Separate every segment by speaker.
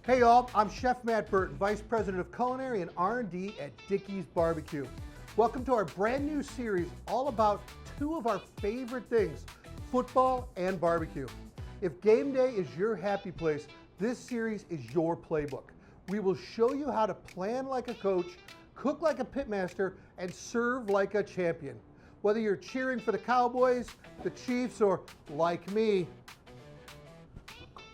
Speaker 1: Hey y'all, I'm Chef Matt Burton, Vice President of Culinary and R&D at Dickey's BBQ. Welcome to our brand new series all about two of our favorite things, football and barbecue. If game day is your happy place, this series is your playbook. We will show you how to plan like a coach, cook like a pitmaster, and serve like a champion. Whether you're cheering for the Cowboys, the Chiefs, or like me,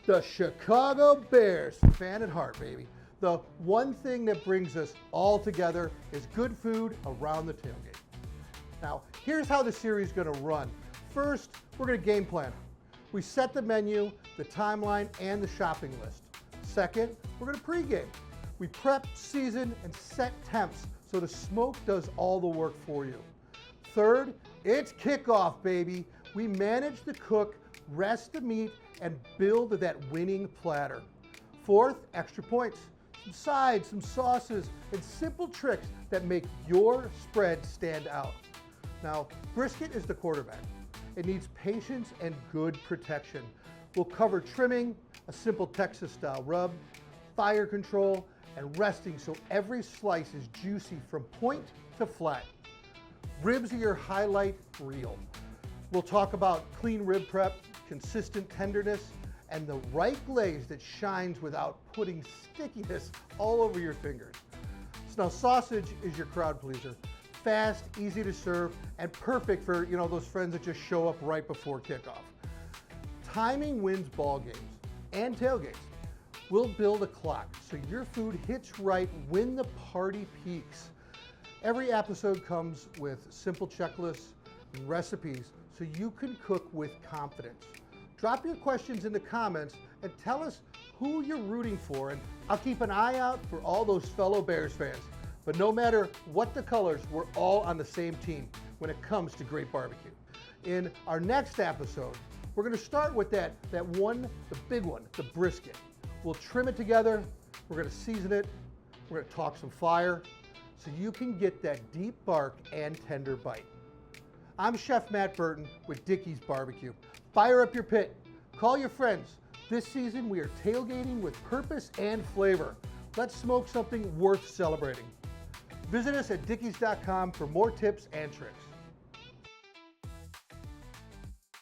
Speaker 1: the Chicago Bears, fan at heart, baby. The one thing that brings us all together is good food around the tailgate. Now, here's how the series is gonna run. First, we're gonna game plan. We set the menu, the timeline, and the shopping list. Second, we're gonna pregame. We prep, season, and set temps so the smoke does all the work for you. Third, it's kickoff, baby. We manage the cook, rest the meat, and build that winning platter. Fourth, extra points. Some sides, some sauces, and simple tricks that make your spread stand out. Now, brisket is the quarterback. It needs patience and good protection. We'll cover trimming, a simple Texas-style rub, fire control, and resting so every slice is juicy from point to flat. Ribs are your highlight reel. We'll talk about clean rib prep, consistent tenderness, and the right glaze that shines without putting stickiness all over your fingers. So now sausage is your crowd pleaser. Fast, easy to serve, and perfect for those friends that just show up right before kickoff. Timing wins ball games and tailgates. We'll build a clock so your food hits right when the party peaks. Every episode comes with simple checklists and recipes so you can cook with confidence. Drop your questions in the comments and tell us who you're rooting for, and I'll keep an eye out for all those fellow Bears fans. But no matter what the colors, we're all on the same team when it comes to great barbecue. In our next episode, we're gonna start with the big one, the brisket. We'll trim it together, we're gonna season it, we're gonna talk some fire, so you can get that deep bark and tender bite. I'm Chef Matt Burton with Dickey's BBQ. Fire up your pit, call your friends. This season we are tailgating with purpose and flavor. Let's smoke something worth celebrating. Visit us at dickeys.com for more tips and tricks.